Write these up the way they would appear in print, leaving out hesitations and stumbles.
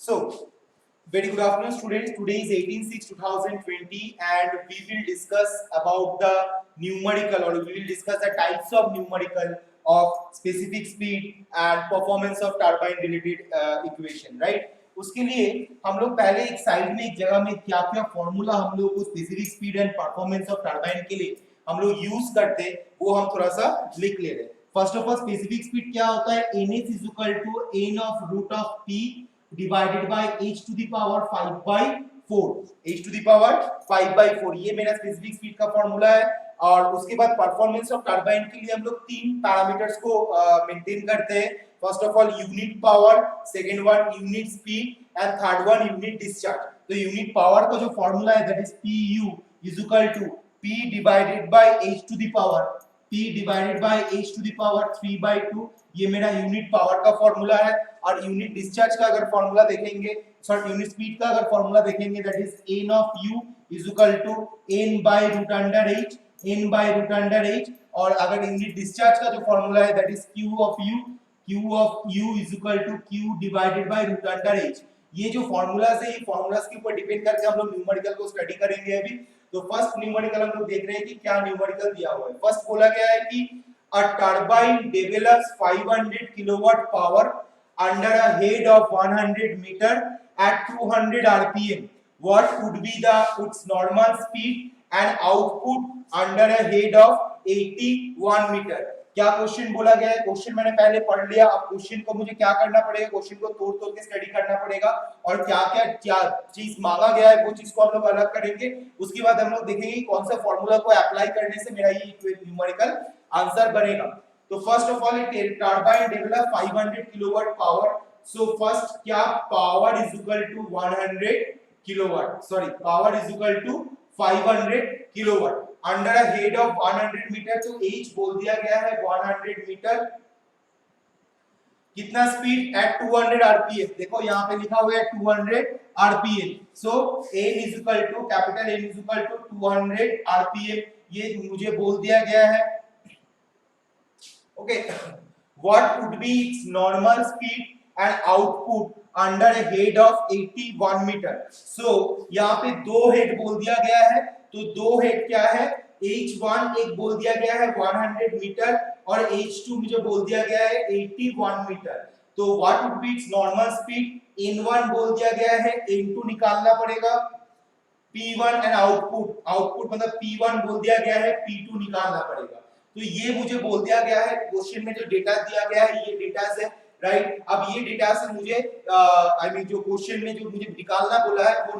So, very good afternoon, students. Today is 18/6/2020, and we will discuss about the numerical, or we will discuss the types of numerical of specific speed and performance of turbine related equation, right? उसके लिए हम लोग पहले एक side में एक जगह में क्या क्या फॉर्मूला हम लोग को specific speed and performance of turbine के लिए हम लोग यूज करते हैं वो हम थोड़ा सा लिख ले रहे हैं. First of all specific speed क्या होता है? ns is equal to n of root of p divided by h to the power 5 by 4. h to the power 5 by 4 ये मेरा स्पेसिफिक स्पीड का फॉर्मूला है. और उसके बाद परफॉर्मेंस ऑफ टरबाइन के लिए हम लोग तीन पैरामीटर्स को मेंटेन करते हैं. First of all unit power, second one unit speed and third one unit discharge. तो यूनिट पावर का जो फॉर्मूला है that is pu is equal to p divided by h to the power p divided by h to the power 3 by 2. ये मेरा unit power का formula है. और unit discharge का अगर फॉर्मूला देखेंगे, सॉरी यूनिट स्पीड का अगर फॉर्मूला देखेंगे that is n of u is equal to n by root under h, n by root under h. और अगर यूनिट डिस्चार्ज का जो फॉर्मूला है that is q of u is equal to q divided by root under h. ये जो formulas है, ये formulas के ऊपर डिपेंड करके हम लोग न्यूमेरिकल को स्टडी करेंगे अभी. तो फर्स्ट न्यूमेरिकल हम लोग देख रहे हैं कि क्या न्यूमेरिकल दिया हुआ है. फर्स्ट बोला गया है कि a turbine develops 500 kilowatt power under a head of 100 meter at 200 rpm. What would be its normal speed and output under a head of 81 meter? क्या क्वेश्चन बोला गया है? क्वेश्चन मैंने पहले पढ़ लिया. अब क्वेश्चन को मुझे क्या करना पड़ेगा? क्वेश्चन को तोड़ तोड़ के स्टडी करना पड़ेगा और क्या चीज मांगा गया है वो चीज को हम लोग अलग करेंगे. उसके बाद हम लोग देखेंगे कौन सा फॉर्मूला को अप्लाई करने से मेरा ये न्यूमेरिकल आंसर बनेगा. तो first of all turbine develop 500 kilowatt power. So first क्या power is equal to 100 kilowatt, sorry power is equal to 500 kilowatt under a head of 100 metre. तो h बोल दिया गया है 100 मीटर. कितना स्पीड? Eight 200 RPM. देखो यहाँ पे लिखा हुआ है 200 RPM. So n is equal to capital N is equal to 200 RPM. ये मुझे बोल दिया गया है. Okay, what would be its normal speed and output under a head of 81 metre. So यहाँ पे दो हेड बोल दिया गया है. तो दो हेड क्या है? h1 एक बोल दिया गया है 100 मीटर और h2 मुझे बोल दिया गया है 81 मीटर. तो what would be its normal speed? n1 बोल दिया गया है, n2 निकालना पड़ेगा, p1 एंड आउटपुट मतलब p1 बोल दिया गया है, p2 निकालना पड़ेगा. तो ये मुझे बोल दिया गया है. क्वेश्चन में जो डेटा दिया गया है ये डेटा से, राइट. अब ये डेटा से मुझे आई मीन जो क्वेश्चन में जो मुझे निकालना बोला है वो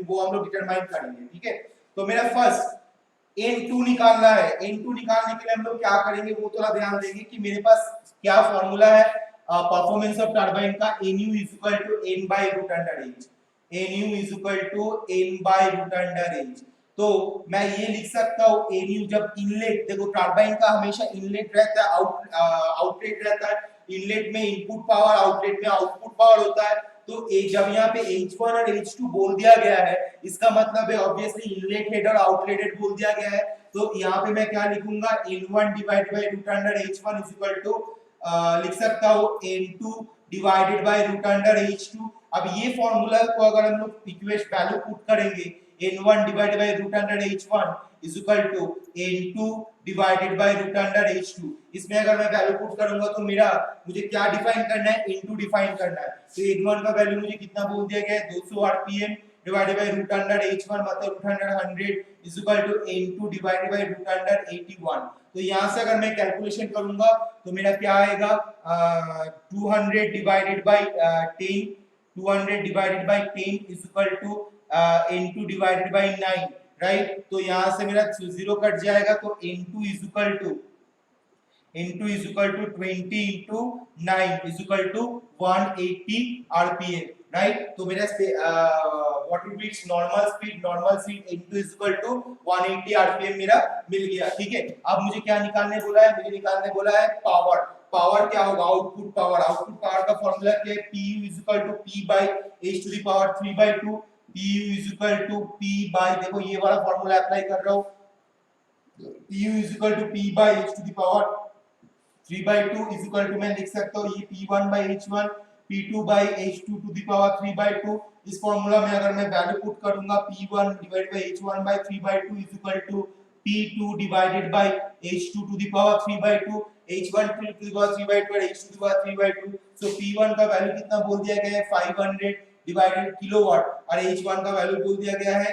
वो हम लोग डिटरमाइन करेंगे. ठीक है. तो मेरा फर्स्ट n2 निकालना है. n2 निकालने के लिए हम लोग क्या करेंगे वो थोड़ा ध्यान देंगे कि मेरे पास क्या फॉर्मूला है परफॉर्मेंस ऑफ टरबाइन का. nu is equal to n by root under h. nu is equal to n by root under h. तो मैं ये लिख सकता हूँ nu जब इनलेट, देखो टरबाइन का हमेशा इनलेट रहता है, आउटलेट रहता है. इनलेट में इनपुट पावर, आउटलेट में आउटपुट पावर होता है. तो जब यहाँ पे h1 और h2 बोल दिया गया है इसका मतलब है ऑब्वियसली इनलेट हेड और आउटलेट हेड बोल दिया गया है. तो यहाँ पे मैं क्या लिखूंगा? n1 divided by root under h1 is equal to लिख सकता हूँ n2 divided by root under h2. अब ये फॉर्मूला को अगर हम लोग इक्वेशन वैल्यू पुट करेंगे n1 divided by root under h1 is equal to n2 divided by root under h2. इसमें अगर मैं वैल्यू पुट करूंगा तो मेरा मुझे क्या डिफाइन करना है? n2 डिफाइन करना है. तो n1 का वैल्यू मुझे कितना बोल दिया गया है? 200 rpm divided by root under h1 मतलब root under 100 is equal to n2 divided by root under 81. तो यहां से अगर मैं कैलकुलेशन करूंगा तो मेरा क्या आएगा? 200 divided by 10, 200 divided by 10 is equal to n2 divided by 9, right. तो यहां से मेरा 0 कट जाएगा. तो n2 is equal to 20 into 9 is equal to 180 rpm, right. तो मेरा what would be its normal speed n2 is equal to 180 rpm मेरा मिल गया. ठीक है. अब मुझे क्या निकालने बोला है? मुझे निकालने बोला है पावर. पावर क्या होगा? Output power. आउटपुट पावर का फॉर्मूला क्या है? pu is equal to p by h to the power 3 by 2. pu is equal to p by, देखो ये वाला फॉर्मूला अप्लाई कर रहा हूं. pu is equal to p by h to the power 3 by 2 is equal to मैं लिख सकता हूँ ये p1 by h1, P2 by H2 to the power 3 by 2। इस फॉर्मूला में अगर मैं वैल्यू पुट करूंगा P1 divided by H1 by 3 by 2 is equal to P2 divided by H2 to the power 3 by 2, H1 to the power 3 by 2 और H2 to the power 3 by 2। So P1 का value कितना बोल दिया गया है 500 divided kilowatt और H1 का value बोल दिया गया है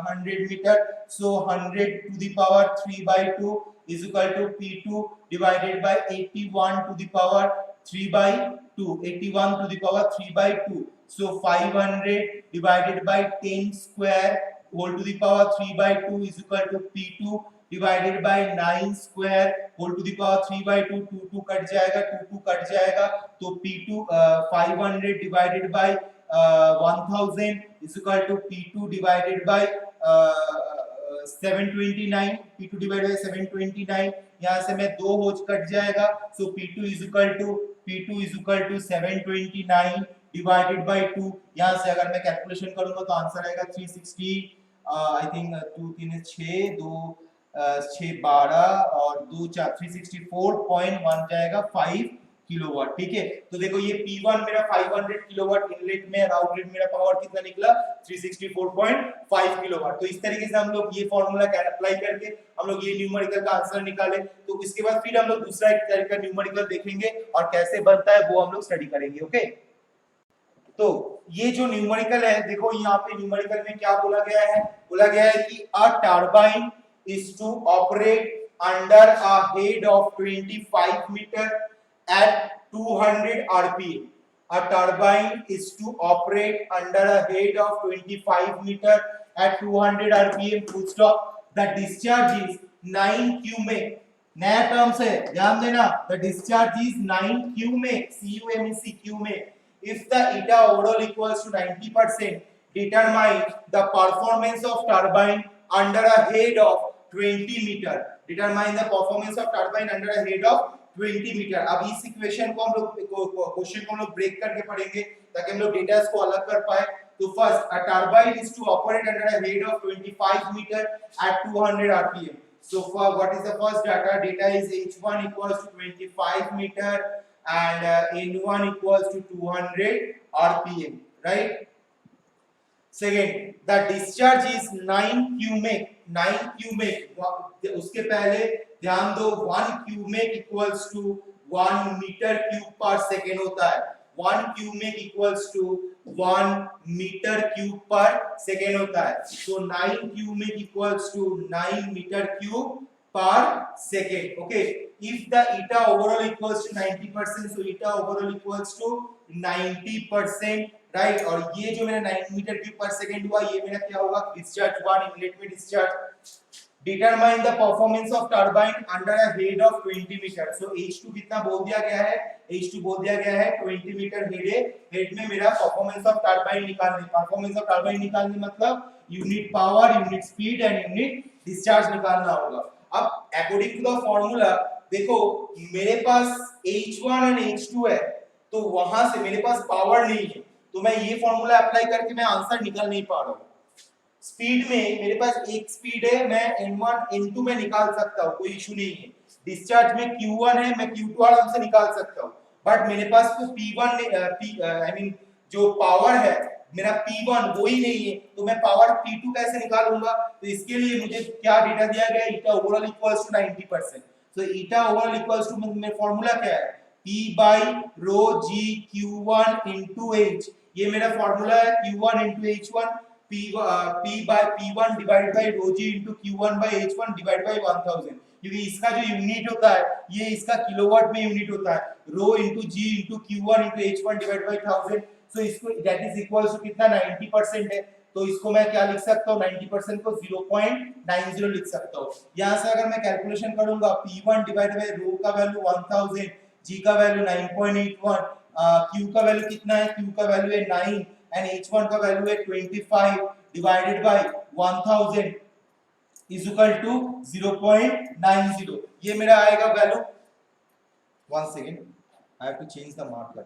100 metre. So 100 to the power 3 by 2 is equal to P2 divided by 81 to the power 3 by 2, 81 to the power 3 by 2। So 500 divided by 10 square whole to the power 3 by 2 is equal to P2 divided by 9 square whole to the power 3 by 2, 2 cut जाएगा, 2 cut जाएगा, तो P2 500 divided by 1000 is equal to P2 divided by 729, P2 divided by 729, यहाँ से मैं 2 होज cut जाएगा, so P2 is equal to 729 divided by 2। यहाँ से अगर मैं कैलकुलेशन करूंगा तो आंसर आएगा 360, आई थिंक 2 3 6 2 6 12 और 2 4 364.1 जाएगा 5 किलोवाट। ठीक है, तो देखो ये P1 मेरा 500 किलोवाट इनलेट में और आउटलेट मेरा पावर कितना निकला 364.5 किलोवाट। तो इस तरीके से हम लोग ये फॉर्मूला अप्लाई करके हम लोग ये न्यूमेरिकल का आंसर निकाले। तो इसके बाद फिर हम लोग दूसरा एक तरह का न्यूमेरिकल देखेंगे और कैसे बनता है वो हम लोग स्टडी करेंगे। ओके, तो ये जो न्यूमेरिकल है, देखो यहाँ पे न्यूमेरिकल में क्या बोला गया है कि a turbine is to operate under a head of 25 metre at 200 rpm। A turbine is to operate under a head of 25 meter at 200 rpm। Full stop। The discharge is 9 cubic, नया terms है, ध्यान देना। The discharge is 9 cubic, cubic। If the eta overall equals to 90%, determine the performance of turbine under a head of 20 meter। Determine the performance of turbine under a head of 20 metre. अब इस equation को हम लोग question को हम लोग break करके पढ़ेंगे ताकि हम लोग डेटा को अलग कर पाए। तो first, a turbine is to operate under a head of 25 metre at 200 RPM. So for what is the first data is h1 equals to 25 metre and n1 equals to 200 RPM, right. Second, the discharge is 9 cubic. उसके पहले ध्यान दो 1 cubic equals to 1 metre cube per second होता है। 1 cubic equals to 1 metre cube per second होता है। so 9 cubic equals to 9 metre cube per second. Okay, if the eta overall equals to 90%, so eta overall equals to 90%, right. और ये जो मेरा 9 metre cube per second हुआ, ये मेरा क्या होगा डिस्चार्ज 1 इनलेट में discharge. Determine the performance of turbine under a head of 20 metre. So H2 कितना बोल दिया गया है, H2 बोल दिया गया है 20 मीटर हेड में मेरा परफॉर्मेंस ऑफ टरबाइन निकालने। परफॉर्मेंस ऑफ टरबाइन निकालने मतलब unit power, unit speed and unit discharge निकालना होगा। अब अकॉर्डिंग टू द फार्मूला देखो मेरे पास H1 एंड H2 है, तो वहां से मेरे पास पावर नहीं है, तो मैं ये फार्मूला अप्लाई करके मैं आंसर निकाल नहीं पा रहा हूं। स्पीड में मेरे पास एक स्पीड है, मैं n1 n2 में निकाल सकता हूं, कोई इशू नहीं है। डिस्चार्ज में q1 है, मैं q2 आराम से निकाल सकता हूं। बट मेरे पास तो p1 आई मीन जो पावर है मेरा p1 वो ही नहीं है, तो मैं पावर p2 कैसे निकालूंगा। तो इसके लिए मुझे क्या डेटा दिया गया है, eta ओवरऑल इक्वल्स टू 90%। तो eta ओवरऑल इक्वल्स टू मेरा फार्मूला क्या है, p by rho g q1 into h। ये मेरा फार्मूला है q1 into h1, p by p1 divided by rho g into q1 by h1 divided by 1000। क्योंकि इसका जो यूनिट होता है ये इसका किलोवाट में यूनिट होता है, rho into g into q1 into h1 divided by 1000। सो इसको दैट इज इक्वल्स टू कितना 90% है, तो इसको मैं क्या लिख सकता हूं 90% को 0.90 लिख सकता हूं। यहां से अगर मैं कैलकुलेशन करूंगा p1 डिवाइडेड बाय rho का वैल्यू 1000, g का वैल्यू 9.81, q का वैल्यू कितना है, q का वैल्यू है 9 एंड h1 का वैल्यू है 25 divided by 1000 is equal to 0.90। ये मेरा आएगा value, one second I have to change the marker.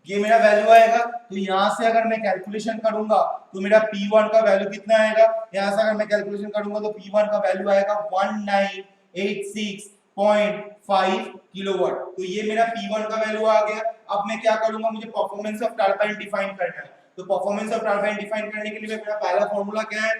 ये मेरा वैल्यू आएगा, तो यहां से अगर मैं कैलकुलेशन करूंगा तो मेरा p1 का वैल्यू कितना आएगा, यहां से अगर मैं कैलकुलेशन करूंगा तो p1 का वैल्यू आएगा 1986.5 किलोवाट। तो ये मेरा P1 का वैल्यू आ गया। अब मैं क्या करूंगा, मुझे परफॉर्मेंस ऑफ टरबाइन डिफाइन करना है। तो परफॉर्मेंस ऑफ टरबाइन डिफाइन करने के लिए मेरा पहला फार्मूला क्या है,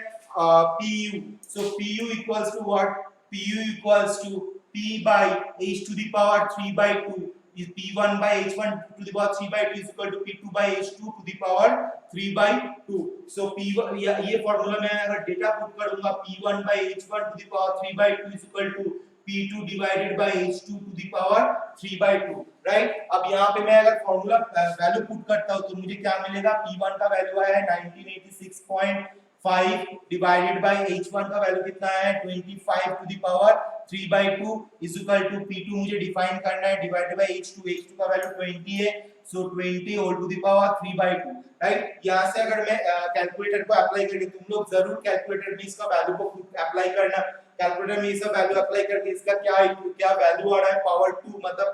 PU। So PU equals to what, PU equals to P by h to the power 3 by 2 is P1 by h1 to the power 3 by 2 is equal to P2 by h2 to the power 3 by 2। so P1 ये formula में अगर data put करूंगा, P1 by h1 to the power 3 by 2 is equal to P2 divided by h2 to the power 3 by 2, right. अब यहाँ पे मैं अगर formula value put करता हूँ तो मुझे क्या मिलेगा, P1 का वैल्यू आया है 1986.5 डिवाइडेड बाय h1 का वैल्यू कितना है 25 to the power 3 by 2 is equal to P2 मुझे डिफाइन करना है डिवाइडेड बाय h2 का वैल्यू 20 है, so 20 whole to the power 3 by 2, right. यहाँ से अगर मैं कैलकुलेटर को अप्लाई करें, तुम लोग जरूर कैलकुलेटर में इसका वैल्यू को अप्लाई करना। कैलकुलेटर में इसका वैल्यू अप्लाई करके इसका क्या वैल्यू आ रहा है, पावर 2 मतलब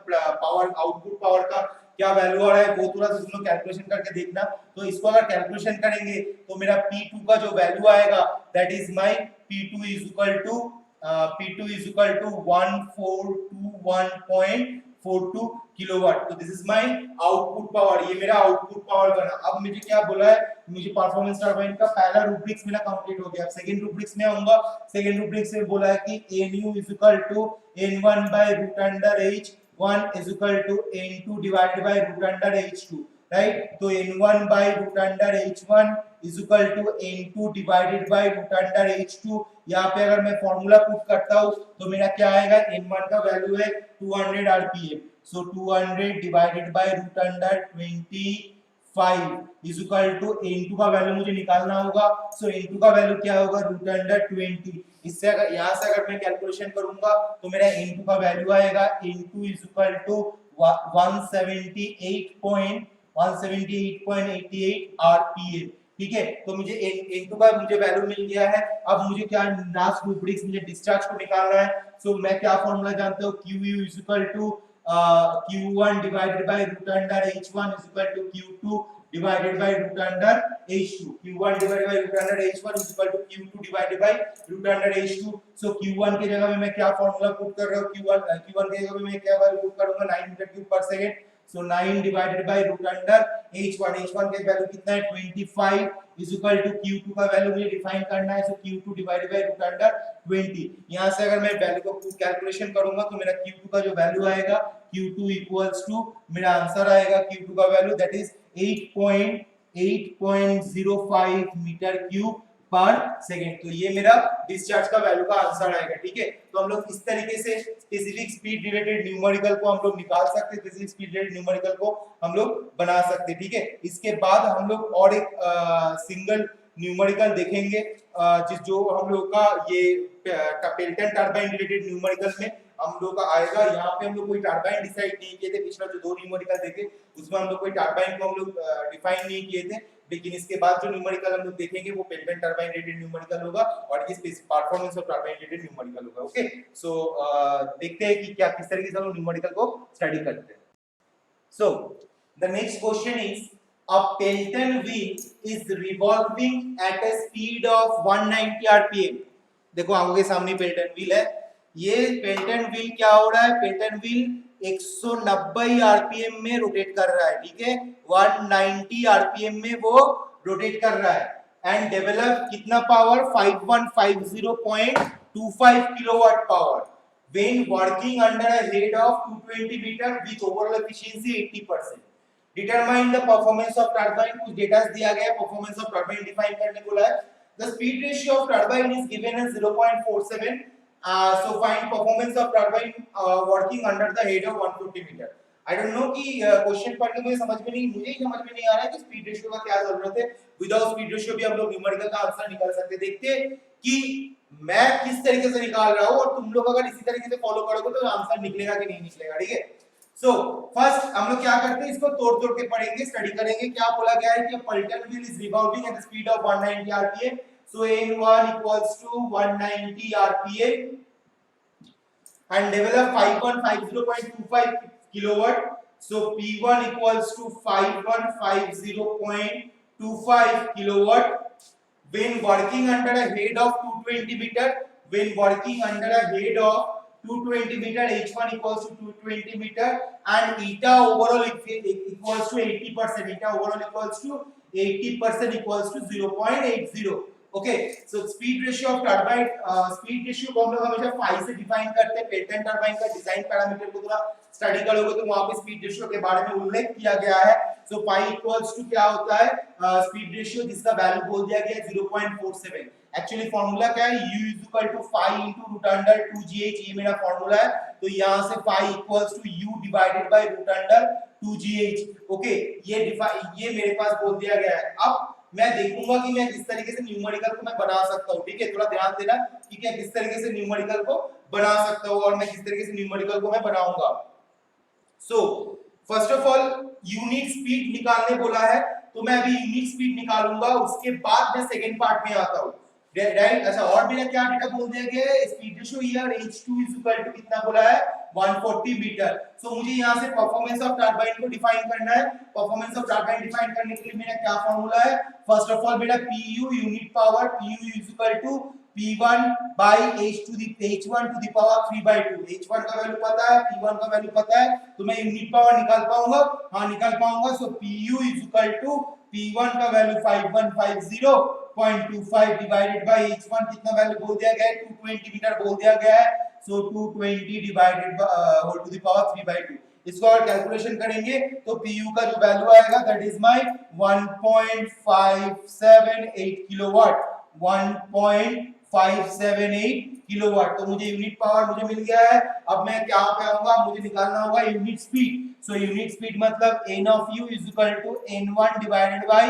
पावर आउटपुट पावर का क्या वैल्यू आ रहा है वो थोड़ा सा तुम लोग कैलकुलेशन करके देखना। तो इसको अगर कैलकुलेशन करेंगे तो मेरा P2 का जो वैल्यू आएगा that is my P2 is equal to 1421.42 kilowatt. तो this is my output power, ये मेरा आउटपुट पावर बना। अब मुझे क्या बोला है, मुझे परफॉर्मेंस टरबाइन का पहला रूब्रिक्स मेरा कंप्लीट हो गया। अब सेकंड रूब्रिक्स में आऊंगा। सेकंड रूब्रिक्स में बोला है कि Nu is equal to N1 by root under H1 is equal to N2 divided by root under H2, right? तो N1 by root under H1 is equal to N2 divided by root under H2। यहाँ पे अगर मैं formula put करता हूँ तो मेरा क्या आएगा, N1 का वैल्यू है 200 RPM, so 200 divided by root under 25 is equal to N2 का वैल्यू मुझे निकालना होगा। so N2 का वैल्यू क्या होगा, root under 20। इससे अगर यहाँ से अगर मैं कैलकुलेशन करूंगा तो मेरा N2 का वैल्यू आएगा N2 is equal to 178.88 RPM, ठीक है। तो मुझे N2 का मुझे वैल्यू मिल गया है। अब मुझे क्या लास्ट रूब्रिक्स मुझे डिस्चार्ज को निकालना है। सो मैं क्या फॉर्मूला जानता हूँ, QU is equal to Q1 divided by root under H1 is equal to Q2 divided by root under H2। Q1 divided by root under H1 is equal to Q2 divided by root under H2। so Q1 की जगह में मैं क्या formula put कर रहा हूँ, Q1 की जगह में मैं क्या वैल्यू पुट करूंगा, 9 metre cube per second. so 9 divided by root under H1 के वैल्यू कितना है 25 is equal to Q2 का वैल्यू मुझे डिफाइन करना है। so Q2 divided by root under 20। यहाँ से अगर मैं वैल्यू को कैलकुलेशन करूंगा तो मेरा Q2 का जो वैल्यू आएगा, Q2 इक्वल्स टू मेरा आंसर आएगा Q2 का value that is 8.05 metre cube per second. तो ये मेरा डिस्चार्ज का वैल्यू का आंसर आएगा, ठीक है। तो हम लोग इस तरीके से स्पेसिफिक स्पीड रिलेटेड न्यूमेरिकल को हम लोग निकाल सकते हैं, स्पेसिफिक स्पीड रिलेटेड न्यूमेरिकल को हम लोग बना सकते हैं, ठीक है। इसके बाद हम लोग और एक सिंगल न्यूमेरिकल देखेंगे जो हम लोग का ये पेल्टन टरबाइन रिलेटेड न्यूमेरिकल में हम लोग का आएगा। यहाँ पे हम लोग कोई टरबाइन डिसाइड नहीं किए थे, पिछला जो 2 न्यूमेरिकल देखे उसमें हम लोग कोई टरबाइन को हम लोग डिफाइन नहीं किए थे, लेकिन इसके बाद जो न्यूमेरिकल हम लोग देखेंगे वो पेल्टन टरबाइन रिलेटेड न्यूमेरिकल होगा और ये performance of turbine related numerical होगा। ओके, सो देखते हैं कि क्या किस तरीके से हम लोग न्यूमेरिकल को स्टडी करते हैं। So the next question is a Pelton wheel is revolving at a speed of 190 rpm। देखो आंखों के सामने पेल्टन व्हील है। ये पेल्टन व्हील क्या हो रहा है, पेल्टन व्हील 190 आरपीएम में रोटेट कर रहा है, ठीक है। 190 आरपीएम में वो रोटेट कर रहा है एंड डेवलप कितना power 5150.25 kilowatt power when working under a head of 220 meter with overall efficiency 80%। Determine the performance of turbine. कुछ डेटा दिया गया है, परफॉर्मेंस ऑफ टरबाइन डिफाइन करने को बोला है। The speed ratio of turbine is given as 0.47। So find performance of turbine working under the head of 150 metre. I don't know कि question पढ़ के मुझे ही समझ में नहीं आ रहा है कि स्पीड रेशियो का क्या जरूरत है। विदाउट स्पीड रेशियो भी हम लोग न्यूमेरिकल का आंसर निकाल सकते हैं। देखते हैं कि मैं किस तरीके से निकाल रहा हूं और तुम लोग अगर इसी तरीके से फॉलो करोगे तो आंसर निकलेगा कि नहीं निकलेगा, ठीक है। सो फर्स्ट हम लोग क्या करते हैं, इसको तोड़ के पढ़ेंगे, स्टडी करेंगे। क्या बोला गया है कि Pelton wheel is revolving at the speed of 190 RPM. So n1 equals to 190 RPM and develop 5150.25 kilowatt. So p1 equals to 5150.25 kilowatt when working under a head of 220 meter। when working under a head of 220 meter, H1 equals to 220 meter, and eta overall equals to 80%. Eta overall equals to 80% equals to 0.80. Okay, so speed ratio of turbine, speed ratio को हम लोग हमेशा phi से define करते हैं। Pelton turbine का design parameter को थोड़ा स्टडी करोगे तो वहां पे स्पीड रेशियो के बारे में उल्लेख किया गया है। सो फाई इक्वल्स टू क्या होता है, स्पीड रेशियो जिसका वैल्यू बोल दिया गया है 0.47। एक्चुअली फार्मूला क्या है, u equal to phi into root under 2gh, ये मेरा फार्मूला है। तो यहां से phi equals to u divided by root under 2gh। Okay, ये मेरे पास बोल दिया गया है। अब मैं देखूंगा कि मैं किस तरीके से न्यूमेरिकल को मैं बना सकता हूं। ठीक है, थोड़ा ध्यान देना कि क्या किस तरीके से न्यूमेरिकल को बना सकता हूं और मैं किस तरीके से न्यूमेरिकल को मैं बनाऊंगा। So first of all unit speed निकालने बोला है, तो मैं अभी यूनिट स्पीड निकालूंगा, उसके बाद मैं सेकंड पार्ट में आता हूं। राइट, अच्छा, और मेरा क्या डेटा बोल दिया गया है, speed ratio here h2 is equal to कितना बोला है, 140 मीटर। सो मुझे यहां से परफॉर्मेंस ऑफ टरबाइन को डिफाइन करना है। परफॉर्मेंस ऑफ टरबाइन डिफाइन करने के लिए मेरा क्या फार्मूला है, फर्स्ट ऑफ ऑल मेरा pu unit power, pu is equal to p1 by h1 to the power 3/2। h1 का वैल्यू पता है, p1 का वैल्यू पता है, तो मैं यूनिट पावर निकाल पाऊंगा। हां, निकाल पाऊंगा। So pu is equal to p1 का वैल्यू 5150.25 डिवाइडेड बाय h1 कितना वैल्यू बोल दिया गया है, 220 मीटर बोल दिया गया है। So 220 divided by whole to the power 3/2। इसको अगर कैलकुलेशन करेंगे तो pu का जो वैल्यू आएगा that is my 1.578 kilowatt, 1.578 kilowatt. तो मुझे यूनिट पावर मुझे मिल गया है। अब मैं क्या पे आऊंगा, मुझे निकालना होगा unit speed. So unit speed मतलब n of u is equal to n1 divided by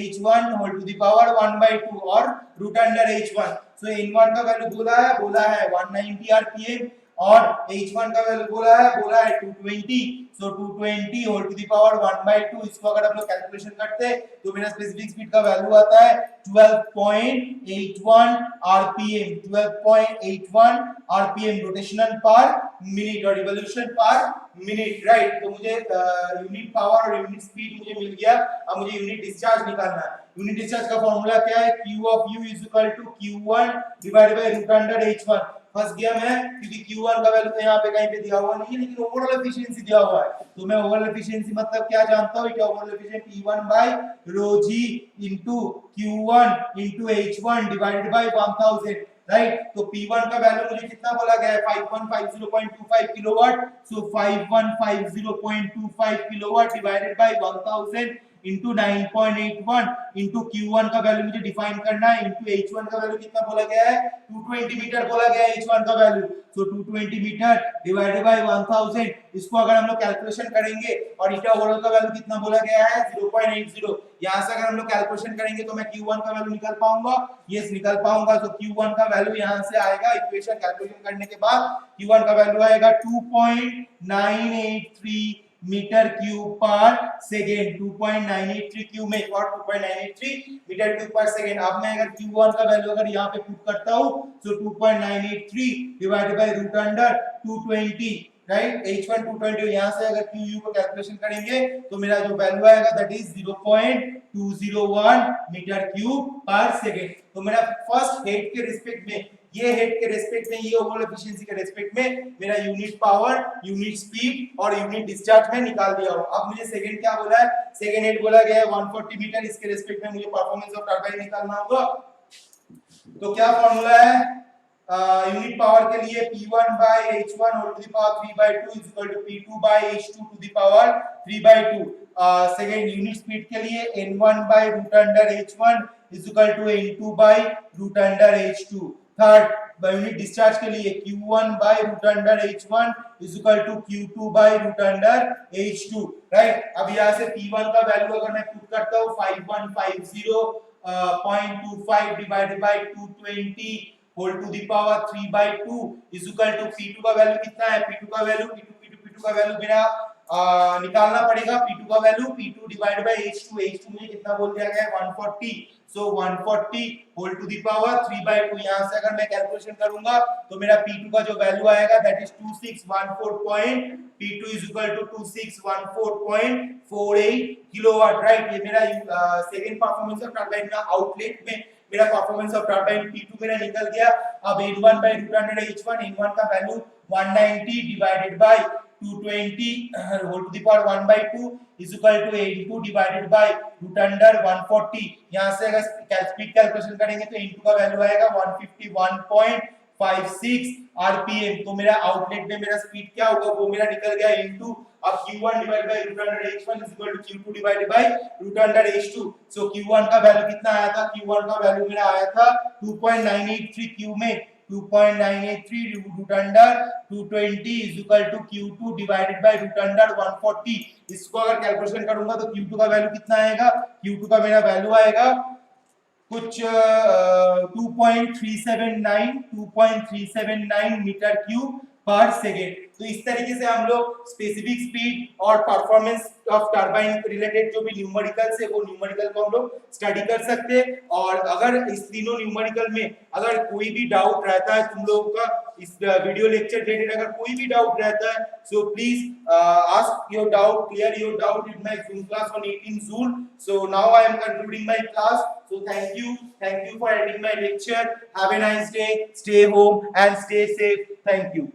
h1 whole to the power 1/2 और रूट अंडर h1। सो n1 का वैल्यू बोला है 190 rpm और h1 का वैल्यू बोला है 220। सो 220 होल टू द पावर 1/2। इसको अगर हम लोग कैलकुलेशन करते हैं तो मेरा स्पेसिफिक स्पीड का वैल्यू आता है 12.81 rpm, 12.81 rpm रोटेशनल पर मिनट और रिवॉल्यूशन पर मिनट। राइट, तो मुझे यूनिट पावर और यूनिट स्पीड मुझे मिल गया। अब मुझे यूनिट डिस्चार्ज निकालना है। यूनिट डिस्चार्ज का फार्मूला क्या है, q of u is equal to q1 divided by root under h1। फंस गया मैं, क्योंकि q1 का वैल्यू तो यहाँ पे कहीं पे दिया हुआ नहीं है, लेकिन ओवरऑल एफिशिएंसी दिया हुआ है। तो मैं ओवरऑल एफिशिएंसी मतलब क्या जानता हूँ, overall efficiency P1 by rho g into q1 into h1 divided by 1000। Right, तो P1 का वैल्यू मुझे कितना बोला गया है, 5150.25 kilowatt. So 5150.25 kilowatt divided by 1000 into 9.81 into q1 का वैल्यू मुझे डिफाइन करना है, into h1 का वैल्यू कितना बोला गया है, 220 मीटर बोला गया है h1 का value. So 220 metre divided by 1000। इसको अगर हम लोग कैलकुलेशन करेंगे और ईटा ओवरऑल का वैल्यू कितना बोला गया है, 0.80। यहां से अगर हम लोग कैलकुलेशन करेंगे तो मैं q1 का वैल्यू निकाल पाऊंगा, यस निकाल पाऊंगा। तो q1 का वैल्यू यहां से आएगा, इक्वेशन कैलकुलेशन करने के बाद q1 का वैल्यू आएगा 2.983 metre cube per second, 2.983 cube में और 2.983 मीटर क्यूब पर सेकेंड। अब मैं अगर q1 का वैल्यू अगर यहाँ पे पुट करता हूँ तो 2.983 divided by root under 220। Right, h1 220, यहाँ से अगर qu को कैलकुलेशन करेंगे तो मेरा जो वैल्यू आएगा that is 0.201 metre cube per second. तो मेरा फर्स्ट हेड के रिस्पेक्ट में, ये हेड के रेस्पेक्ट में, ये ओवरऑल एफिशिएंसी के रेस्पेक्ट में मेरा यूनिट पावर, यूनिट स्पीड और यूनिट डिस्चार्ज में निकाल दिया हूं। अब मुझे सेकंड क्या बोला है, सेकंड हेड बोला गया है 140 मीटर, इसके रेस्पेक्ट में मुझे परफॉर्मेंस ऑफ टरबाइन निकालना होगा। तो क्या फार्मूला है, यूनिट पावर के लिए P1 by H1 whole to the power 3/2 is equal to P2 by H2 to the power 3/2। Second unit speed के लिए N1 by root under H1 is equal to N2 by root under H2। Third unit discharge के लिए Q1 by root under H1 is equal to Q2 by root under H2। Right, अब यहाँ से P1 का value अगर मैं put करता हूँ 5150.25 divided by 220 whole to the power 3/2 is equal to P2 का वैल्यू कितना है, P2 का वैल्यू P2 का वैल्यू मेरा निकालना पड़ेगा। P2 का value P2 divided by H2 मुझे कितना बोल दिया गया है 140। सो 140 होल टू द पावर 3/2। यहां से अगर मैं कैलकुलेशन करूंगा तो मेरा P2 का जो वैल्यू आएगा that is 2614 P2 is equal to 2614.48 kilowatt. Right, ये मेरा सेकंड परफॉर्मेंस ऑफ टरबाइन का आउटलेट में मेरा परफॉर्मेंस ऑफ टरबाइन P2 मेरा निकल गया। अब N1 by root under H1, N1 का value 190 divided by 220 whole to the power 1 by 2 is equal to 82 divided by root under 140. यहाँ से अगर स्पीड कैलकुलेशन करेंगे तो इनटू का वैल्यू आएगा 151.56 आरपीएम। तो मेरा आउटलेट में मेरा स्पीड क्या होगा वो मेरा निकल गया इनटू अब q1 divided by root under h1 is equal to q2 divided by root under h2। so q1 का वैल्यू कितना आया था? q1 का वैल्यू मेरा आया था 2.983 q में 2.983 root under 220 is equal to q2 divided by root under 140। इसको अगर कैलकुलेशन करूंगा तो q2 का वैल्यू कितना आएगा? q2 का मेरा वैल्यू आएगा कुछ 2.379 मीटर क्यूब पर सेकेंड। तो इस तरीके से हम लोग स्पेसिफिक स्पीड और परफॉर्मेंस ऑफ टरबाइन रिलेटेड जो भी न्यूमेरिकल्स है वो न्यूमेरिकल को हम लोग स्टडी कर सकते हैं। और अगर इस तीनों न्यूमेरिकल में अगर कोई भी डाउट रहता है तुम लोगों का इस वीडियो लेक्चर रिलेटेड अगर कोई भी डाउट रहता है so please ask your doubt, clear your doubt in my Zoom class on 18 June। so now I am concluding my class, so thank you for attending my lecture, have a nice day, stay home and stay safe, thank you।